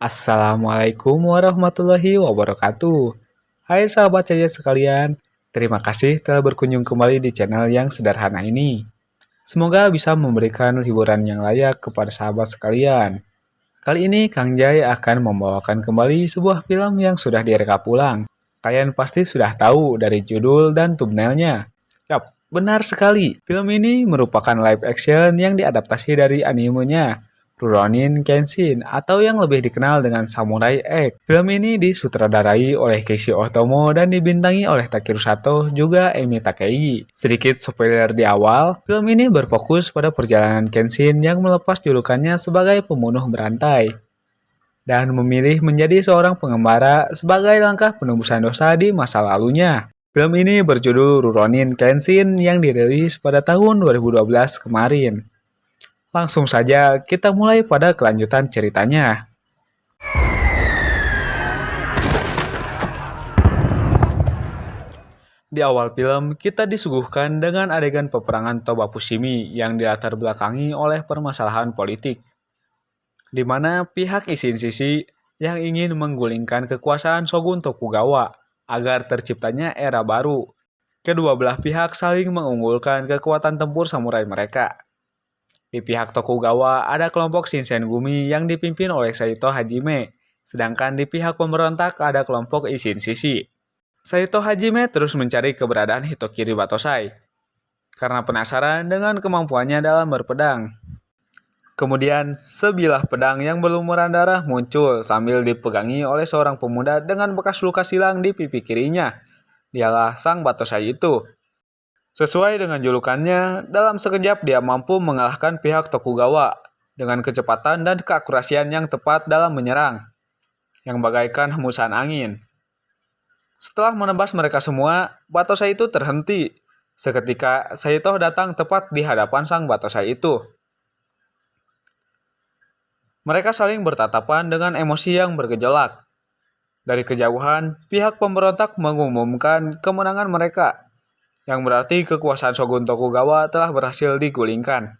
Assalamualaikum warahmatullahi wabarakatuh. Hai sahabat saya sekalian, terima kasih telah berkunjung kembali di channel yang sederhana ini. Semoga bisa memberikan hiburan yang layak kepada sahabat sekalian. Kali ini Kang Jai akan membawakan kembali sebuah film yang sudah direka ulang. Kalian pasti sudah tahu dari judul dan thumbnailnya. Yap, benar sekali. Film ini merupakan live action yang diadaptasi dari animenya Rurouni Kenshin atau yang lebih dikenal dengan Samurai X. Film ini disutradarai oleh Keiichi Otomo dan dibintangi oleh Takeru Sato juga Emi Takei. Sedikit spoiler di awal, film ini berfokus pada perjalanan Kenshin yang melepas julukannya sebagai pembunuh berantai dan memilih menjadi seorang pengembara sebagai langkah penebusan dosa di masa lalunya. Film ini berjudul Rurouni Kenshin yang dirilis pada tahun 2012 kemarin. Langsung saja kita mulai pada kelanjutan ceritanya. Di awal film, kita disuguhkan dengan adegan peperangan Toba Fushimi yang dilatar belakangi oleh permasalahan politik, di mana pihak Isshin Shishi yang ingin menggulingkan kekuasaan Shogun Tokugawa agar terciptanya era baru. Kedua belah pihak saling mengunggulkan kekuatan tempur samurai mereka. Di pihak Tokugawa ada kelompok Shinsengumi yang dipimpin oleh Saito Hajime, sedangkan di pihak pemberontak ada kelompok Isshin Shishi. Saito Hajime terus mencari keberadaan Hitokiri Batosai karena penasaran dengan kemampuannya dalam berpedang. Kemudian, sebilah pedang yang berlumuran darah muncul sambil dipegangi oleh seorang pemuda dengan bekas luka silang di pipi kirinya. Dialah sang Batosai itu. Sesuai dengan julukannya, dalam sekejap dia mampu mengalahkan pihak Tokugawa dengan kecepatan dan keakurasian yang tepat dalam menyerang, yang bagaikan hembusan angin. Setelah menebas mereka semua, Batosai itu terhenti. Seketika, Saito datang tepat di hadapan sang Batosai itu. Mereka saling bertatapan dengan emosi yang bergejolak. Dari kejauhan, pihak pemberontak mengumumkan kemenangan mereka, yang berarti kekuasaan Shogun Tokugawa telah berhasil digulingkan.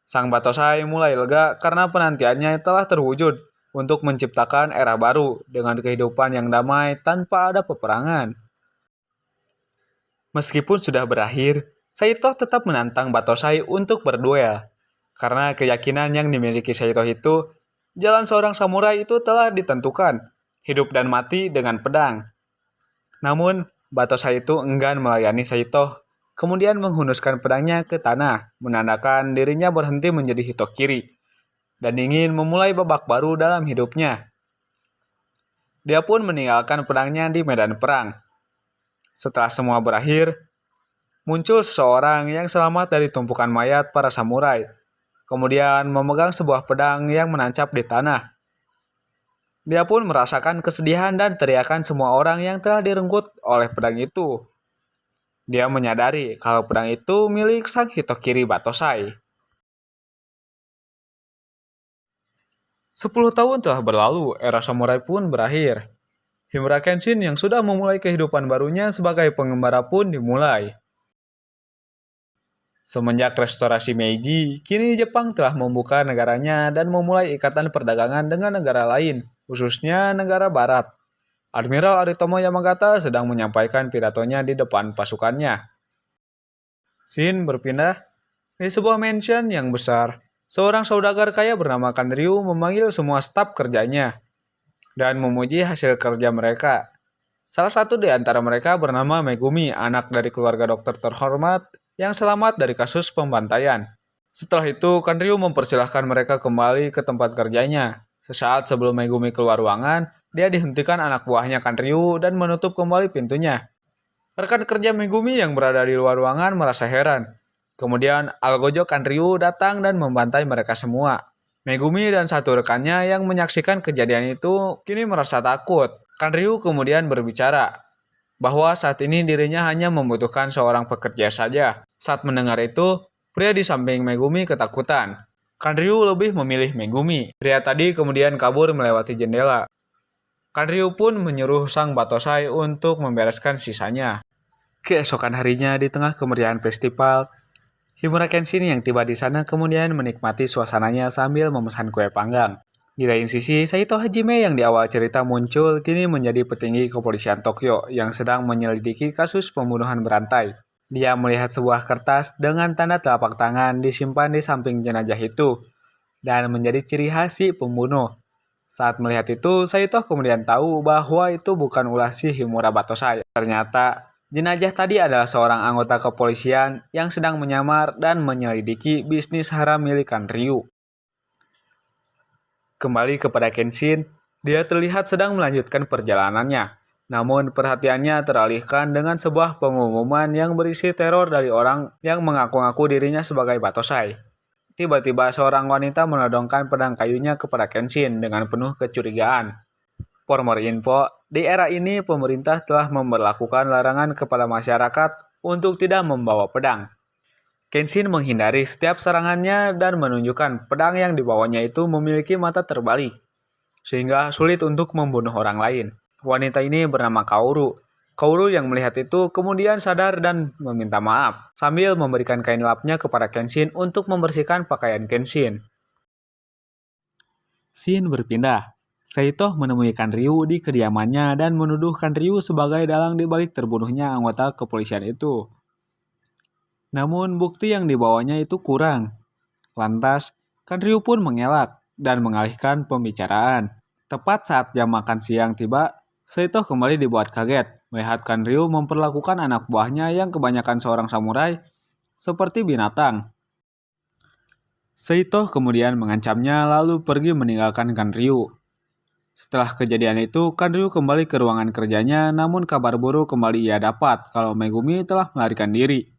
Sang Batosai mulai lega karena penantiannya telah terwujud untuk menciptakan era baru dengan kehidupan yang damai tanpa ada peperangan. Meskipun sudah berakhir, Saito tetap menantang Batosai untuk berduel. Karena keyakinan yang dimiliki Saito itu, jalan seorang samurai itu telah ditentukan, hidup dan mati dengan pedang. Namun, Batosai itu enggan melayani Saito, kemudian menghunuskan pedangnya ke tanah, menandakan dirinya berhenti menjadi Hitokiri, dan ingin memulai babak baru dalam hidupnya. Dia pun meninggalkan pedangnya di medan perang. Setelah semua berakhir, muncul seseorang yang selamat dari tumpukan mayat para samurai, kemudian memegang sebuah pedang yang menancap di tanah. Dia pun merasakan kesedihan dan teriakan semua orang yang telah direnggut oleh pedang itu. Dia menyadari kalau pedang itu milik sang Hitokiri Batosai. 10 tahun telah berlalu, era samurai pun berakhir. Himura Kenshin yang sudah memulai kehidupan barunya sebagai pengembara pun dimulai. Semenjak restorasi Meiji, kini Jepang telah membuka negaranya dan memulai ikatan perdagangan dengan negara lain, khususnya negara barat. Admiral Aritomo Yamagata sedang menyampaikan pidatonya di depan pasukannya. Scene berpindah di sebuah mansion yang besar. Seorang saudagar kaya bernama Kanryu memanggil semua staf kerjanya dan memuji hasil kerja mereka. Salah satu di antara mereka bernama Megumi, anak dari keluarga dokter terhormat yang selamat dari kasus pembantaian. Setelah itu, Kanryu mempersilahkan mereka kembali ke tempat kerjanya. Sesaat sebelum Megumi keluar ruangan, dia dihentikan anak buahnya Kanryu dan menutup kembali pintunya. Rekan kerja Megumi yang berada di luar ruangan merasa heran. Kemudian, Algojo Kanryu datang dan membantai mereka semua. Megumi dan satu rekannya yang menyaksikan kejadian itu kini merasa takut. Kanryu kemudian berbicara bahwa saat ini dirinya hanya membutuhkan seorang pekerja saja. Saat mendengar itu, pria di samping Megumi ketakutan. Kanryu lebih memilih Megumi. Pria tadi kemudian kabur melewati jendela. Kanryu pun menyuruh sang Batosai untuk membereskan sisanya. Keesokan harinya di tengah kemeriahan festival, Himura Kenshin yang tiba di sana kemudian menikmati suasananya sambil memesan kue panggang. Di lain sisi, Saito Hajime yang di awal cerita muncul kini menjadi petinggi kepolisian Tokyo yang sedang menyelidiki kasus pembunuhan berantai. Dia melihat sebuah kertas dengan tanda telapak tangan disimpan di samping jenazah itu dan menjadi ciri khas si pembunuh. Saat melihat itu, Saito kemudian tahu bahwa itu bukan ulah si Himura Batosai. Ternyata, jenazah tadi adalah seorang anggota kepolisian yang sedang menyamar dan menyelidiki bisnis haram milik Ryu. Kembali kepada Kenshin, dia terlihat sedang melanjutkan perjalanannya. Namun perhatiannya teralihkan dengan sebuah pengumuman yang berisi teror dari orang yang mengaku-ngaku dirinya sebagai Batosai. Tiba-tiba seorang wanita menodongkan pedang kayunya kepada Kenshin dengan penuh kecurigaan. For more info, di era ini pemerintah telah memberlakukan larangan kepada masyarakat untuk tidak membawa pedang. Kenshin menghindari setiap serangannya dan menunjukkan pedang yang dibawanya itu memiliki mata terbalik, sehingga sulit untuk membunuh orang lain. Wanita ini bernama Kaoru. Kaoru yang melihat itu kemudian sadar dan meminta maaf, sambil memberikan kain lapnya kepada Kenshin untuk membersihkan pakaian Kenshin. Scene berpindah. Saito menemui Ryu di kediamannya dan menuduh Ryu sebagai dalang di balik terbunuhnya anggota kepolisian itu. Namun bukti yang dibawanya itu kurang. Lantas, Ryu pun mengelak dan mengalihkan pembicaraan. Tepat saat jam makan siang tiba, Saito kembali dibuat kaget melihat Ryu memperlakukan anak buahnya yang kebanyakan seorang samurai seperti binatang. Saito kemudian mengancamnya lalu pergi meninggalkan Ryu. Setelah kejadian itu, Ryu kembali ke ruangan kerjanya, namun kabar buruk kembali ia dapat kalau Megumi telah melarikan diri.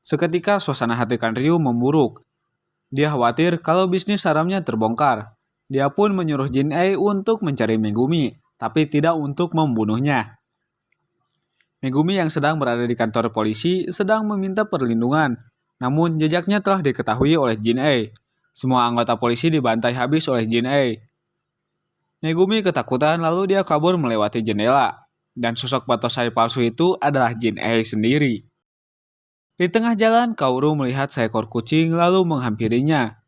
Seketika suasana hati Ryu memburuk. Dia khawatir kalau bisnis haramnya terbongkar. Dia pun menyuruh Jin-Ei untuk mencari Megumi, tapi tidak untuk membunuhnya. Megumi yang sedang berada di kantor polisi sedang meminta perlindungan, namun jejaknya telah diketahui oleh Jin-Ei. Semua anggota polisi dibantai habis oleh Jin-Ei. Megumi ketakutan lalu dia kabur melewati jendela, dan sosok Batosai palsu itu adalah Jin-Ei sendiri. Di tengah jalan, Kaoru melihat seekor kucing lalu menghampirinya.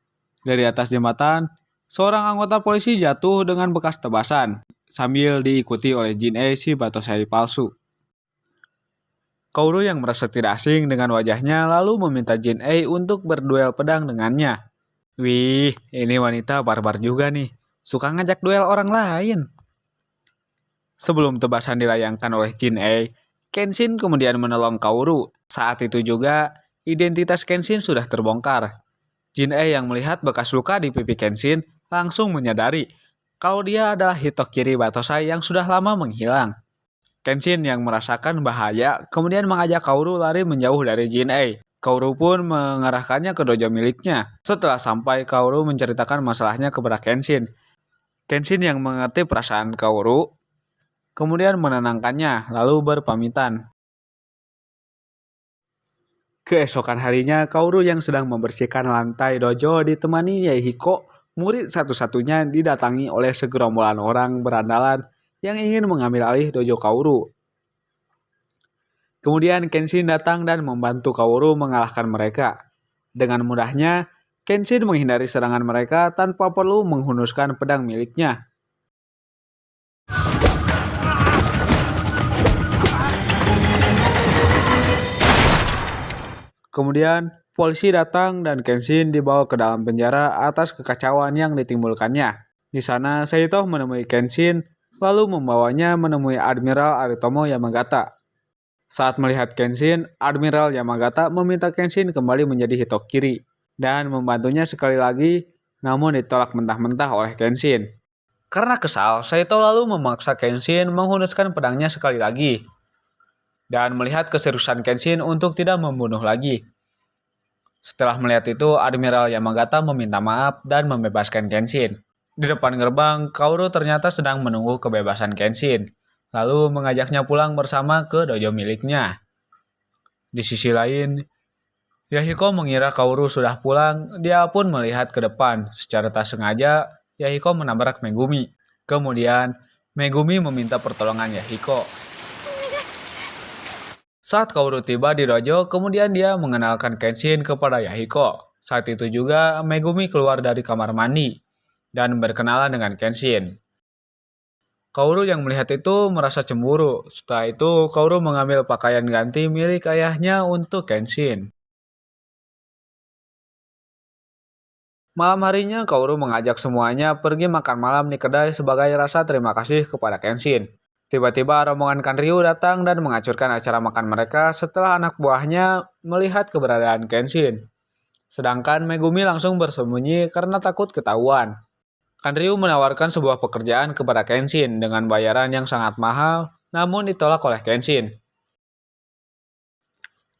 Dari atas jembatan, seorang anggota polisi jatuh dengan bekas tebasan, sambil diikuti oleh Jin-Ei si Batosai palsu. Kaoru yang merasa tidak asing dengan wajahnya lalu meminta Jin-Ei untuk berduel pedang dengannya. Wih, ini wanita barbar juga nih, suka ngajak duel orang lain. Sebelum tebasan dilayangkan oleh Jin-Ei, Kenshin kemudian menolong Kaoru. Saat itu juga, identitas Kenshin sudah terbongkar. Jin-Ei yang melihat bekas luka di pipi Kenshin langsung menyadari kalau dia adalah Hitokiri Batosai yang sudah lama menghilang. Kenshin yang merasakan bahaya kemudian mengajak Kaoru lari menjauh dari Jin-Ei. Kaoru pun mengarahkannya ke dojo miliknya. Setelah sampai, Kaoru menceritakan masalahnya kepada Kenshin. Kenshin yang mengerti perasaan Kaoru kemudian menenangkannya lalu berpamitan. Keesokan harinya, Kaoru yang sedang membersihkan lantai dojo ditemani Yaehiko, murid satu-satunya, didatangi oleh segerombolan orang berandalan yang ingin mengambil alih dojo Kaoru. Kemudian Kenshin datang dan membantu Kaoru mengalahkan mereka. Dengan mudahnya, Kenshin menghindari serangan mereka tanpa perlu menghunuskan pedang miliknya. Kemudian, polisi datang dan Kenshin dibawa ke dalam penjara atas kekacauan yang ditimbulkannya. Di sana, Saito menemui Kenshin, lalu membawanya menemui Admiral Aritomo Yamagata. Saat melihat Kenshin, Admiral Yamagata meminta Kenshin kembali menjadi Hitokiri dan membantunya sekali lagi, namun ditolak mentah-mentah oleh Kenshin. Karena kesal, Saito lalu memaksa Kenshin menghunuskan pedangnya sekali lagi dan melihat keseriusan Kenshin untuk tidak membunuh lagi. Setelah melihat itu, Admiral Yamagata meminta maaf dan membebaskan Kenshin. Di depan gerbang, Kaoru ternyata sedang menunggu kebebasan Kenshin, lalu mengajaknya pulang bersama ke dojo miliknya. Di sisi lain, Yahiko mengira Kaoru sudah pulang, dia pun melihat ke depan. Secara tak sengaja, Yahiko menabrak Megumi. Kemudian, Megumi meminta pertolongan Yahiko. Saat Kaoru tiba di dojo, kemudian dia mengenalkan Kenshin kepada Yahiko. Saat itu juga, Megumi keluar dari kamar mandi. dan berkenalan dengan Kenshin. Kaoru yang melihat itu merasa cemburu. Setelah itu, Kaoru mengambil pakaian ganti milik ayahnya untuk Kenshin. Malam harinya, Kaoru mengajak semuanya pergi makan malam di kedai sebagai rasa terima kasih kepada Kenshin. Tiba-tiba rombongan Kanryu datang dan menghancurkan acara makan mereka setelah anak buahnya melihat keberadaan Kenshin. Sedangkan Megumi langsung bersembunyi karena takut ketahuan. Kanryu menawarkan sebuah pekerjaan kepada Kenshin dengan bayaran yang sangat mahal, namun ditolak oleh Kenshin.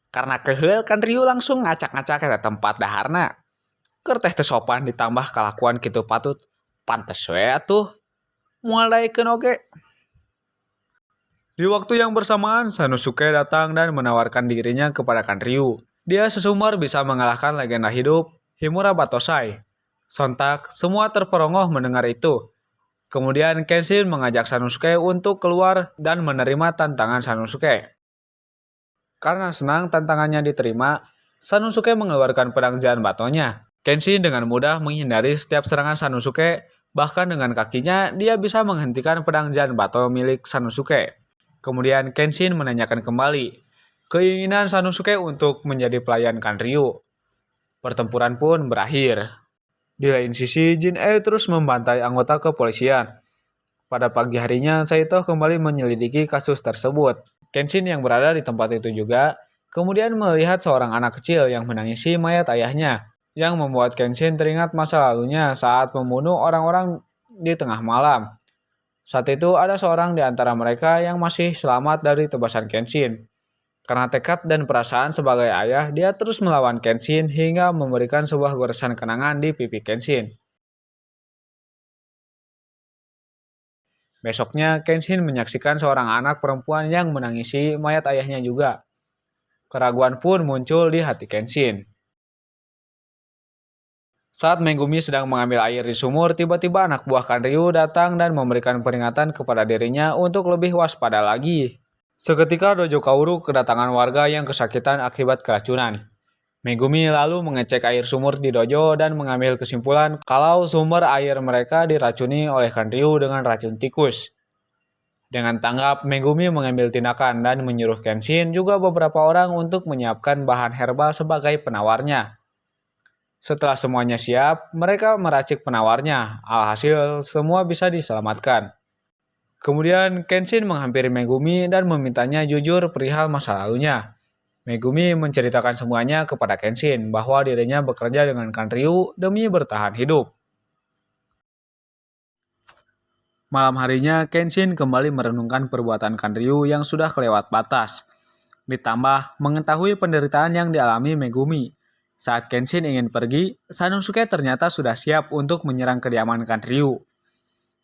Karena kehel, Kanryu langsung ngacak-ngacak ke tempat daharna. Keur teh teu sopan ditambah kalakuan kitu patut. Pantes we atuh. Moal daekeun oge. Di waktu yang bersamaan, Sanosuke datang dan menawarkan dirinya kepada Kanryu. Dia sesumbar bisa mengalahkan legenda hidup Himura Batosai. Sontak, semua terperongoh mendengar itu. Kemudian Kenshin mengajak Sanosuke untuk keluar dan menerima tantangan Sanosuke. Karena senang tantangannya diterima, Sanosuke mengeluarkan pedang Jan Batonya. Kenshin dengan mudah menghindari setiap serangan Sanosuke, bahkan dengan kakinya dia bisa menghentikan pedang Jan Bato milik Sanosuke. Kemudian Kenshin menanyakan kembali keinginan Sanosuke untuk menjadi pelayan Kanryu. Pertempuran pun berakhir. Di lain sisi, Jin-e terus membantai anggota kepolisian. Pada pagi harinya, Saito kembali menyelidiki kasus tersebut. Kenshin yang berada di tempat itu juga, kemudian melihat seorang anak kecil yang menangisi mayat ayahnya, yang membuat Kenshin teringat masa lalunya saat membunuh orang-orang di tengah malam. Saat itu ada seorang di antara mereka yang masih selamat dari tebasan Kenshin. Karena tekad dan perasaan sebagai ayah, dia terus melawan Kenshin hingga memberikan sebuah goresan kenangan di pipi Kenshin. Besoknya, Kenshin menyaksikan seorang anak perempuan yang menangisi mayat ayahnya juga. Keraguan pun muncul di hati Kenshin. Saat Megumi sedang mengambil air di sumur, tiba-tiba anak buah Kanryu datang dan memberikan peringatan kepada dirinya untuk lebih waspada lagi. Seketika Dojo Kaoru kedatangan warga yang kesakitan akibat keracunan. Megumi lalu mengecek air sumur di dojo dan mengambil kesimpulan kalau sumber air mereka diracuni oleh Kanryu dengan racun tikus. Dengan tanggap, Megumi mengambil tindakan dan menyuruh Kenshin juga beberapa orang untuk menyiapkan bahan herbal sebagai penawarnya. Setelah semuanya siap, mereka meracik penawarnya. Alhasil, semua bisa diselamatkan. Kemudian Kenshin menghampiri Megumi dan memintanya jujur perihal masa lalunya. Megumi menceritakan semuanya kepada Kenshin bahwa dirinya bekerja dengan Kanryu demi bertahan hidup. Malam harinya, Kenshin kembali merenungkan perbuatan Kanryu yang sudah kelewat batas. Ditambah mengetahui penderitaan yang dialami Megumi. Saat Kenshin ingin pergi, Sanosuke ternyata sudah siap untuk menyerang kediaman Kanryu.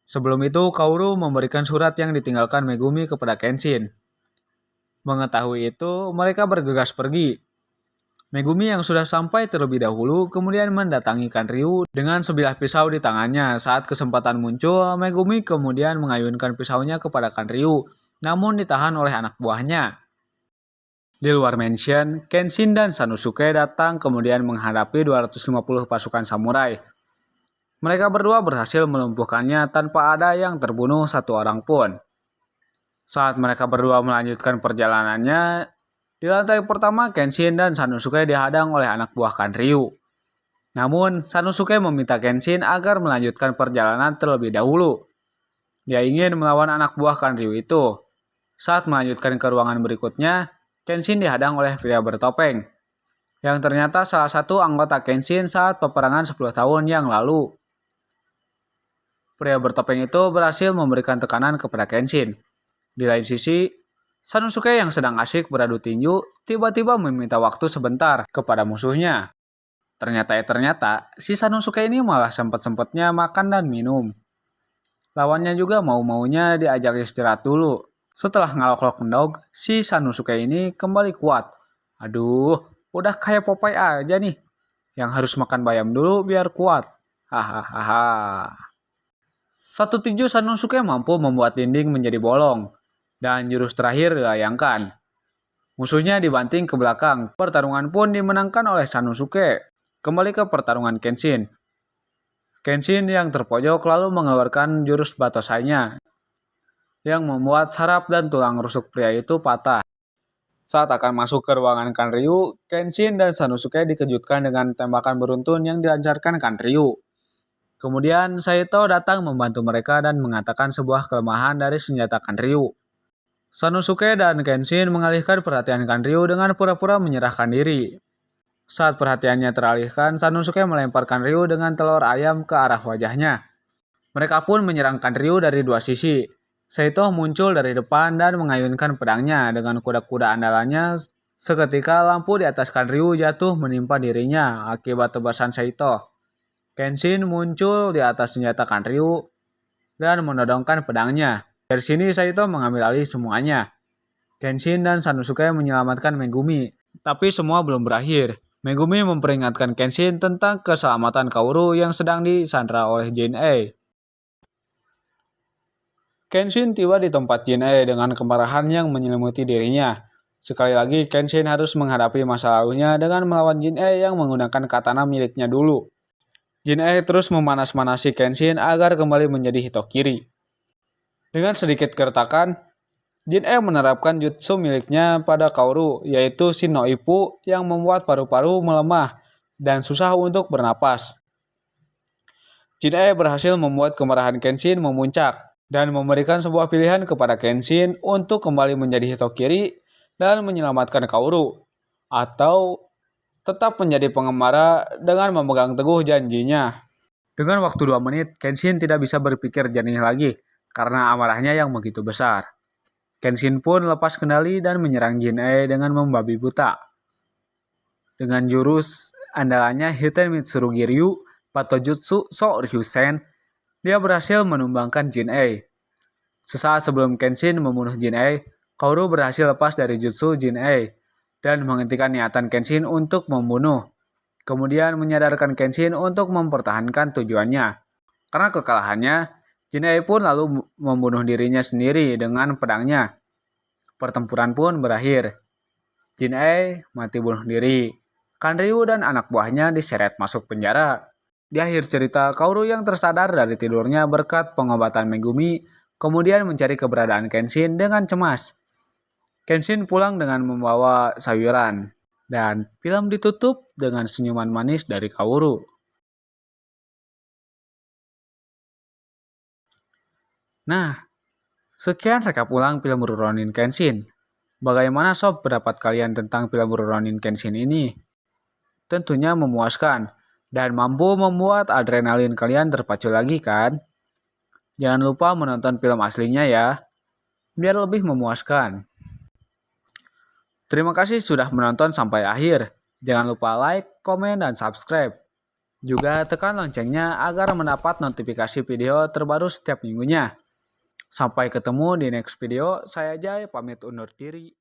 Sebelum itu, Kaoru memberikan surat yang ditinggalkan Megumi kepada Kenshin. Mengetahui itu, mereka bergegas pergi. Megumi yang sudah sampai terlebih dahulu kemudian mendatangi Kanryu dengan sebilah pisau di tangannya. Saat kesempatan muncul, Megumi kemudian mengayunkan pisaunya kepada Kanryu, namun ditahan oleh anak buahnya. Di luar mansion, Kenshin dan Sanosuke datang kemudian menghadapi 250 pasukan samurai. Mereka berdua berhasil melumpuhkannya tanpa ada yang terbunuh satu orang pun. Saat mereka berdua melanjutkan perjalanannya, di lantai pertama Kenshin dan Sanosuke dihadang oleh anak buah Kanryu. Namun, Sanosuke meminta Kenshin agar melanjutkan perjalanan terlebih dahulu. Dia ingin melawan anak buah Kanryu itu. Saat melanjutkan ke ruangan berikutnya, Kenshin dihadang oleh pria bertopeng, yang ternyata salah satu anggota Kenshin saat peperangan 10 tahun yang lalu. Pria bertopeng itu berhasil memberikan tekanan kepada Kenshin. Di lain sisi, Sanosuke yang sedang asyik beradu tinju tiba-tiba meminta waktu sebentar kepada musuhnya. Ternyata, si Sanosuke ini malah sempat-sempatnya makan dan minum. Lawannya juga mau-maunya diajak istirahat dulu. Setelah ngalok-ngalok mendog, si Sanosuke ini kembali kuat. Aduh, udah kayak Popeye aja nih. Yang harus makan bayam dulu biar kuat. Hahaha. Satu tinju Sanosuke mampu membuat dinding menjadi bolong, dan jurus terakhir dilayangkan. Musuhnya dibanting ke belakang. Pertarungan pun dimenangkan oleh Sanosuke. Kembali ke pertarungan Kenshin. Kenshin yang terpojok lalu mengeluarkan jurus Batosainya yang membuat saraf dan tulang rusuk pria itu patah. Saat akan masuk ke ruangan Kanryu, Kenshin dan Sanosuke dikejutkan dengan tembakan beruntun yang dilancarkan Kanryu. Kemudian Saito datang membantu mereka dan mengatakan sebuah kelemahan dari senjata Kanryu. Sanosuke dan Kenshin mengalihkan perhatian Kanryu dengan pura-pura menyerahkan diri. Saat perhatiannya teralihkan, Sanosuke melemparkan Ryu dengan telur ayam ke arah wajahnya. Mereka pun menyerang Ryu dari dua sisi. Saito muncul dari depan dan mengayunkan pedangnya dengan kuda-kuda andalannya. Seketika lampu di atas Ryu jatuh menimpa dirinya akibat tebasan Saito. Kenshin muncul di atas senjata Ryu dan menodongkan pedangnya. Dari sini Saito mengambil alih semuanya. Kenshin dan Sanosuke menyelamatkan Megumi, tapi semua belum berakhir. Megumi memperingatkan Kenshin tentang keselamatan Kaoru yang sedang disandra oleh Jin-Ei. Kenshin tiba di tempat Jin-Ei dengan kemarahan yang menyelimuti dirinya. Sekali lagi Kenshin harus menghadapi masa lalunya dengan melawan Jin-Ei yang menggunakan katana miliknya dulu. Jin-Ei terus memanas-manasi Kenshin agar kembali menjadi Hitokiri. Dengan sedikit keretakan, Jin-Ei menerapkan jutsu miliknya pada Kaoru, yaitu Shin no Ippu yang membuat paru-paru melemah dan susah untuk bernapas. Jin-Ei berhasil membuat kemarahan Kenshin memuncak dan memberikan sebuah pilihan kepada Kenshin untuk kembali menjadi Hitokiri dan menyelamatkan Kaoru, atau tetap menjadi pengembara dengan memegang teguh janjinya. Dengan waktu 2 menit, Kenshin tidak bisa berpikir jernih lagi karena amarahnya yang begitu besar. Kenshin pun lepas kendali dan menyerang Jin-Ei dengan membabi buta. Dengan jurus andalannya Hiten Mitsurugi Ryu, Batojutsu So Ryusen, dia berhasil menumbangkan Jin-Ei. Sesaat sebelum Kenshin membunuh Jin-Ei, Kaoru berhasil lepas dari jutsu Jin-Ei dan menghentikan niatan Kenshin untuk membunuh. Kemudian menyadarkan Kenshin untuk mempertahankan tujuannya. Karena kekalahannya, Jin-Ei pun lalu membunuh dirinya sendiri dengan pedangnya. Pertempuran pun berakhir. Jin-Ei mati bunuh diri. Kanryu dan anak buahnya diseret masuk penjara. Di akhir cerita, Kaoru yang tersadar dari tidurnya berkat pengobatan Megumi, kemudian mencari keberadaan Kenshin dengan cemas. Kenshin pulang dengan membawa sayuran, dan film ditutup dengan senyuman manis dari Kaoru. Nah, sekian rekap ulang film Rurouni Kenshin. Bagaimana sob pendapat kalian tentang film Rurouni Kenshin ini? Tentunya memuaskan dan mampu membuat adrenalin kalian terpacu lagi kan? Jangan lupa menonton film aslinya ya, biar lebih memuaskan. Terima kasih sudah menonton sampai akhir. Jangan lupa like, komen, dan subscribe. Juga tekan loncengnya agar mendapat notifikasi video terbaru setiap minggunya. Sampai ketemu di next video, saya Jay pamit undur diri.